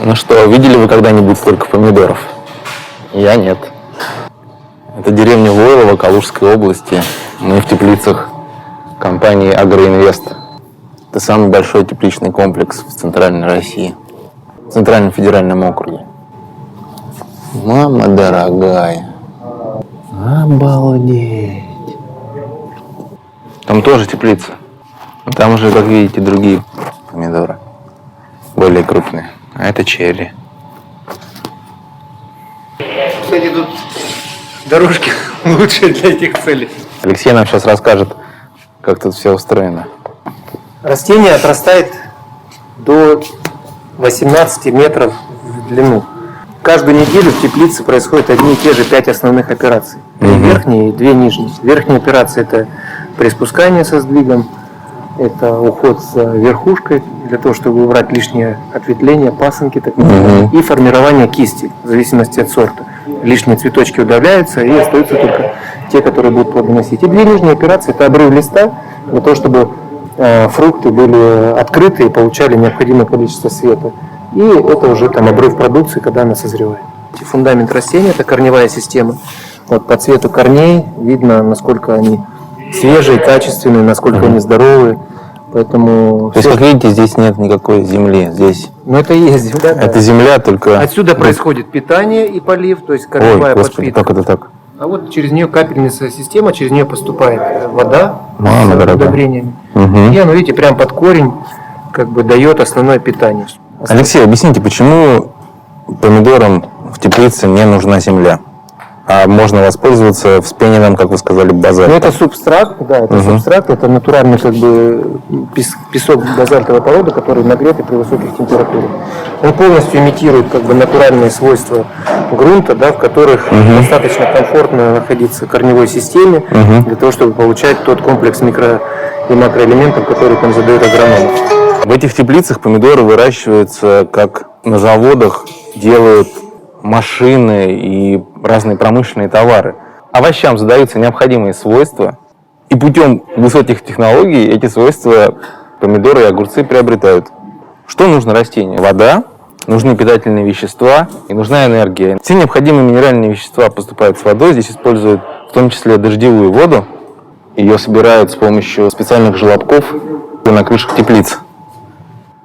Ну что, видели вы когда-нибудь столько помидоров? Я нет. Это деревня Войлово Калужской области. Мы в теплицах компании «Агроинвест». Это самый большой тепличный комплекс в Центральной России, в Центральном федеральном округе. Мама дорогая, обалдеть. Там тоже теплица. Там уже, как видите, другие помидоры, более крупные. А это черри. Кстати, тут дорожки лучше для этих целей. Алексей нам сейчас расскажет, как тут все устроено. Растение отрастает до 18 метров в длину. Каждую неделю в теплице происходят одни и те же 5 основных операций. 3 верхние и 2 нижние. Верхняя операция – это приспускание со сдвигом, это уход за верхушкой, для того, чтобы убрать лишнее ответвление, пасынки, так называемые, и формирование кисти, в зависимости от сорта. Лишние цветочки удаляются, и остаются только те, которые будут плодоносить. И 2 нижние операции – это обрыв листа, для того, чтобы фрукты были открыты и получали необходимое количество света. И это уже там обрыв продукции, когда она созревает. Фундамент растения – это корневая система. Вот по цвету корней видно, насколько они свежие, качественные, насколько они здоровые. Поэтому То есть, как видите, здесь нет никакой земли. Здесь ну, это и есть земля. это Да. земля, только... Отсюда происходит питание и полив, то есть корневая Ой, господи, подпитка. как это так? А вот через нее капельница система, через нее поступает вода Мама с дорогая. удобрениями. И оно, видите, прям под корень как бы дает основное питание. Алексей, объясните, почему помидорам в теплице не нужна земля? А можно воспользоваться вспененным, как вы сказали, Ну, базальтом? это субстрат, да, это субстрат, это натуральный как бы песок базальтовой породы, который нагретый при высоких температурах. Он полностью имитирует как бы натуральные свойства грунта, да, в которых достаточно комфортно находиться в корневой системе для того, чтобы получать тот комплекс микро- и макроэлементов, который там задает агроном. В этих теплицах помидоры выращиваются, как на заводах делают машины и разные промышленные товары. Овощам задаются необходимые свойства, и путем высоких технологий эти свойства помидоры и огурцы приобретают. Что нужно растению? Вода, нужны питательные вещества и нужна энергия. Все необходимые минеральные вещества поступают с водой. Здесь используют в том числе дождевую воду. Ее собирают с помощью специальных желобков на крышах теплиц.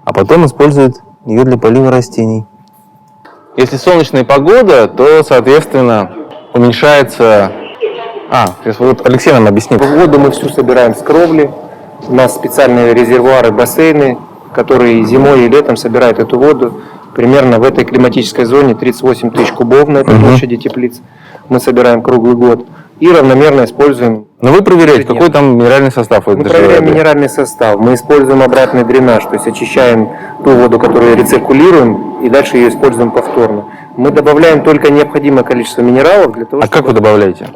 А потом используют ее для полива растений. Если солнечная погода, то, соответственно, уменьшается... сейчас вот Алексей нам объяснит. Воду мы всю собираем с кровли. У нас специальные резервуары, бассейны, которые зимой и летом собирают эту воду. Примерно в этой климатической зоне 38 тысяч кубов на этой площади теплиц. Мы собираем круглый год и равномерно используем. Но вы проверяете, какой там минеральный состав? Мы проверяем минеральный состав, мы используем обратный дренаж, то есть очищаем ту воду, которую рециркулируем, и дальше ее используем повторно. Мы добавляем только необходимое количество минералов для того, А как вы добавляете?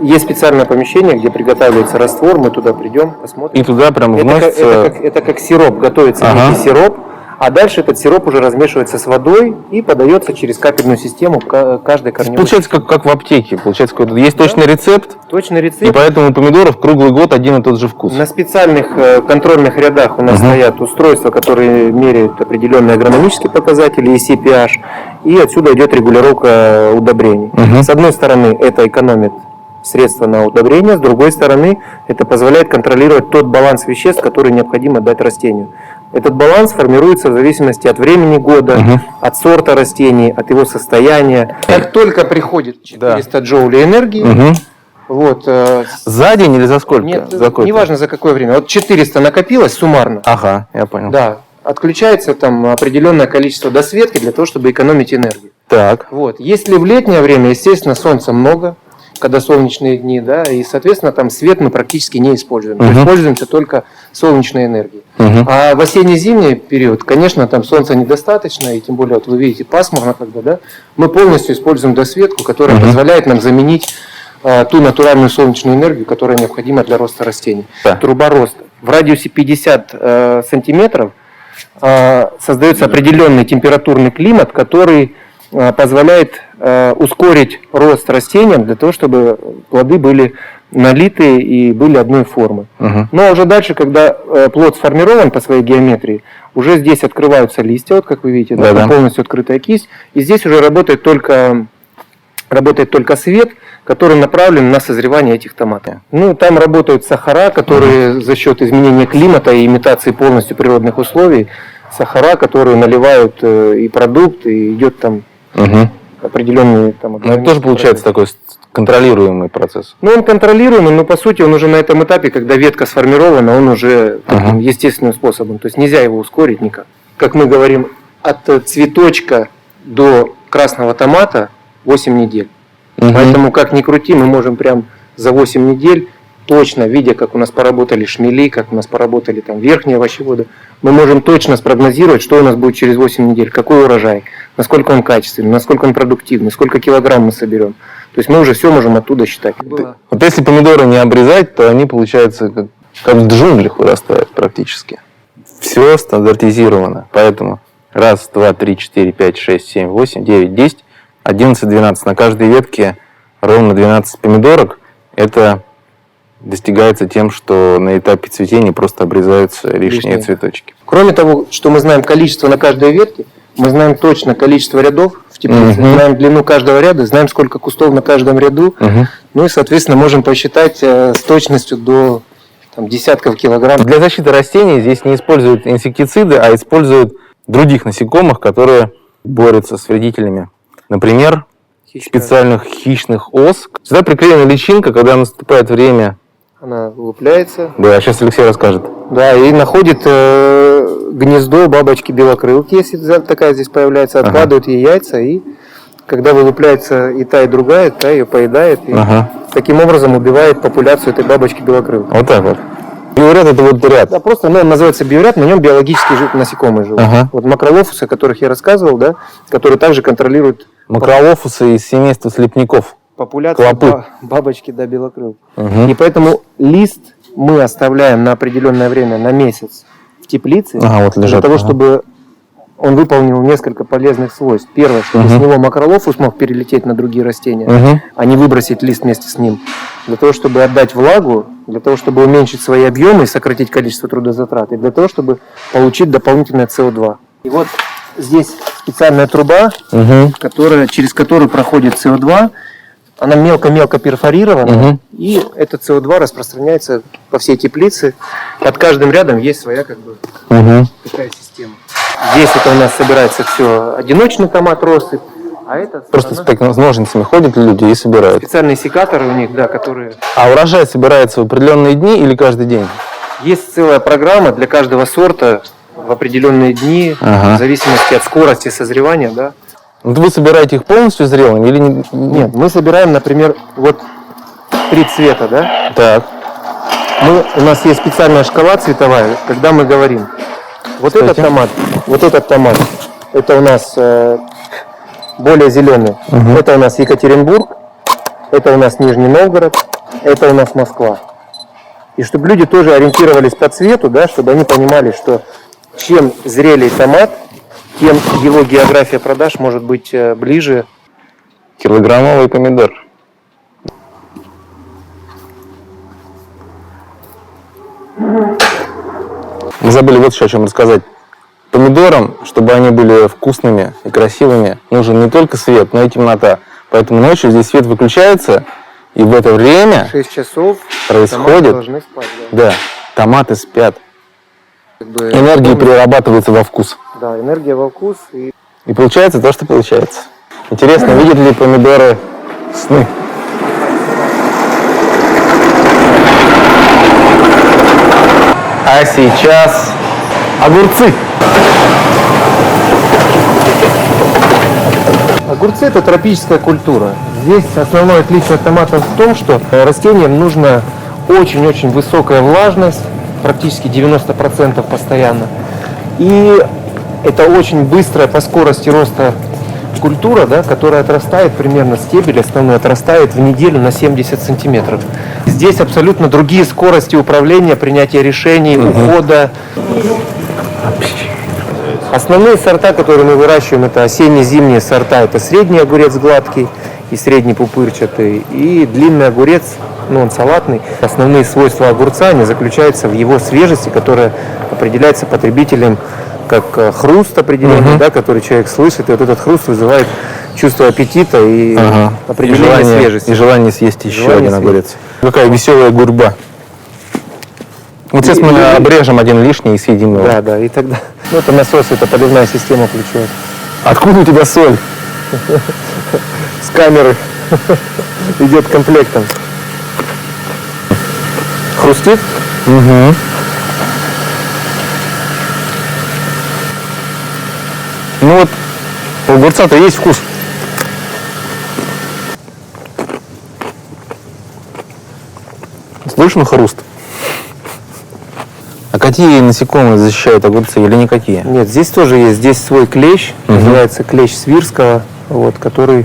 Есть специальное помещение, где приготавливается раствор, мы туда придем, посмотрим. И туда прям вносится... Это как сироп, готовится некий сироп, а дальше этот сироп уже размешивается с водой и подается через капельную систему каждой корневой. Получается, как в аптеке. Получается, есть точный рецепт, Точный и рецепт. поэтому у помидоров круглый год один и тот же вкус. На специальных контрольных рядах у нас стоят устройства, которые меряют определенные агрономические показатели, ECPH, и отсюда идет регулировка удобрений. С одной стороны, это экономит средства на удобрения, с другой стороны, это позволяет контролировать тот баланс веществ, который необходимо дать растению. Этот баланс формируется в зависимости от времени года, от сорта растений, от его состояния. Как только приходит 400 джоулей энергии, вот, За день или за сколько? нет, За сколько? неважно за какое время, вот 400 накопилось суммарно, Ага, я понял. да, отключается там определенное количество досветки для того, чтобы экономить энергию. Так. Вот. Если в летнее время, естественно, солнца много, когда солнечные дни, да, и, соответственно, там свет мы практически не используем. То есть пользуемся только солнечной энергией. А в осенне-зимний период, конечно, там солнца недостаточно, и тем более, вот вы видите, пасмурно когда, да, мы полностью используем досветку, которая позволяет нам заменить ту натуральную солнечную энергию, которая необходима для роста растений. Да. Труба роста. В радиусе 50 сантиметров создается определенный температурный климат, который позволяет ускорить рост растениям для того, чтобы плоды были налитые и были одной формы. Но уже дальше, когда плод сформирован по своей геометрии, уже здесь открываются листья, вот как вы видите, да, полностью открытая кисть, и здесь уже работает только свет, который направлен на созревание этих томатов. Ну, там работают сахара, которые за счет изменения климата и имитации полностью природных условий, сахара, которые наливают и продукт, и идет там определенные там. Ну, это тоже получается такой контролируемый процесс. Ну, он контролируемый, но по сути он уже на этом этапе, когда ветка сформирована, он уже таким естественным способом. То есть нельзя его ускорить никак. Как мы говорим, от цветочка до красного томата 8 недель. Поэтому, как ни крути, мы можем прям за 8 недель, точно видя, как у нас поработали шмели, как у нас поработали там верхние овощеводы, мы можем точно спрогнозировать, что у нас будет через 8 недель, какой урожай, насколько он качественный, насколько он продуктивный, сколько килограмм мы соберем. То есть мы уже все можем оттуда считать. Вот если помидоры не обрезать, то они, получается, как в джунглях вырастают практически. Все стандартизировано. Поэтому 1, 2, 3, 4, 5, 6, 7, 8, 9, 10, 11, 12. На каждой ветке ровно 12 помидорок. Это достигается тем, что на этапе цветения просто обрезаются лишние цветочки. Кроме того, что мы знаем количество на каждой ветке, мы знаем точно количество рядов в теплице, знаем длину каждого ряда, знаем, сколько кустов на каждом ряду, ну и, соответственно, можем посчитать с точностью до десятков килограмм. Для защиты растений здесь не используют инсектициды, а используют других насекомых, которые борются с вредителями. Например, специальных хищных ос. Сюда приклеена личинка, когда наступает время. Она вылупляется. Да, сейчас Алексей расскажет. Да, и находит гнездо бабочки белокрылки, если такая здесь появляется, откладывает ей яйца, и когда вылупляется и другая, та ее поедает, и таким образом убивает популяцию этой бабочки белокрылки. Вот так вот. Биоряд — это вот ряд. Да, просто он называется биоряд, на нем биологические насекомые живут. Вот макролофусы, о которых я рассказывал, да, которые также контролируют... Макролофусы из семейства слепняков. Популяция бабочки белокрылки. И поэтому лист мы оставляем на определенное время, на месяц в теплице, вот лежат, для того, чтобы он выполнил несколько полезных свойств. Первое, чтобы с него макролофус мог перелететь на другие растения, а не выбросить лист вместе с ним. Для того, чтобы отдать влагу, для того, чтобы уменьшить свои объемы и сократить количество трудозатрат, и для того, чтобы получить дополнительное СО2. И вот здесь специальная труба, через которую проходит СО2. Она мелко-мелко перфорирована, и этот СО2 распространяется по всей теплице. Под каждым рядом есть своя такая система. Здесь это у нас собирается все одиночный томат россыпь, а это... Просто с ножницами ходят люди и собирают. Специальные секаторы у них, да, которые... А урожай собирается в определенные дни или каждый день? Есть целая программа для каждого сорта в определенные дни, в зависимости от скорости созревания, да. Вы собираете их полностью зрелыми или не? Нет, мы собираем, например, вот 3 цвета, да? Так. У нас есть специальная шкала цветовая, когда мы говорим, вот этот томат, это у нас более зеленый, это у нас Екатеринбург, это у нас Нижний Новгород, это у нас Москва. И чтобы люди тоже ориентировались по цвету, да, чтобы они понимали, что чем зрелее томат, тем его география продаж может быть ближе. Килограммовый помидор. Мы забыли вот еще о чем рассказать. Помидорам, чтобы они были вкусными и красивыми, нужен не только свет, но и темнота. Поэтому ночью здесь свет выключается, и в это время 6 часов происходит... должны спать, да, томаты спят. Энергия перерабатывается во вкус. Да, энергия во вкус. И получается то, что получается. Интересно, видят ли помидоры сны? А сейчас огурцы. Огурцы – это тропическая культура. Здесь основное отличие от томатов в том, что растениям нужна очень-очень высокая влажность, практически 90% постоянно. И это очень быстрая по скорости роста культура, да, которая отрастает примерно, стебель основной отрастает в неделю на 70 сантиметров. Здесь абсолютно другие скорости управления, принятия решений, ухода. Основные сорта, которые мы выращиваем, это осенне-зимние сорта. Это средний огурец гладкий и средний пупырчатый, и длинный огурец но он салатный. Основные свойства огурца, они заключаются в его свежести, которая определяется потребителем как хруст определенный, да, который человек слышит, и вот этот хруст вызывает чувство аппетита и определение свежести. И желание съесть еще Желание один съесть. огурец. Какая веселая гурьба. Вот сейчас мы обрежем один лишний и съедим его. Да, и тогда... Ну, это насос, это поливная система включается. Откуда у тебя соль? С камеры идет комплектом. Хрустит? Угу. Ну вот, у огурца-то есть вкус. Слышно хруст? А какие насекомые защищают огурцы или никакие? Нет, здесь тоже есть. Здесь свой клещ, называется клещ Свирского, вот, который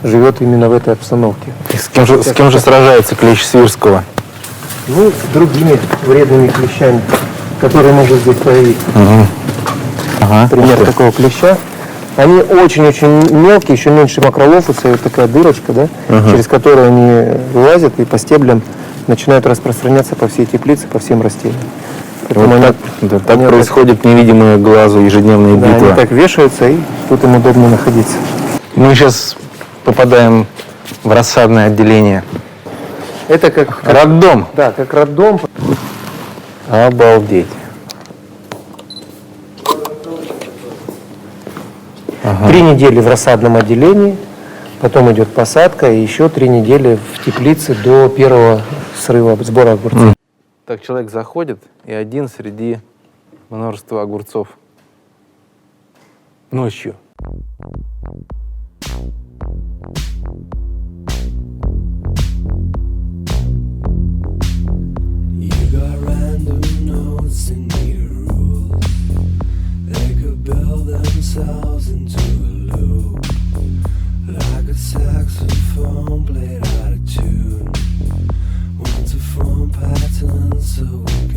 живет именно в этой обстановке. И с кем же сражается клещ Свирского? Ну, с другими вредными клещами, которые могут здесь появиться. Ага. Пример такого клеща. Они очень-очень мелкие, еще меньше макролофуса, и вот такая дырочка, да, через которую они вылазят и по стеблям начинают распространяться по всей теплице, по всем растениям. Вот так происходит невидимое глазу ежедневная Да, битва. они так вешаются, и тут им удобно находиться. Мы сейчас попадаем в рассадное отделение. Это как Роддом. Да, как роддом. Обалдеть. 3 недели в рассадном отделении, потом идет посадка, и еще 3 недели в теплице до первого срыва, сбора огурцов. Так человек заходит, и один среди множества огурцов. Ночью. You got random notes in your rules. They could build themselves into a loop, like a saxophone played out of tune. Want to form patterns so we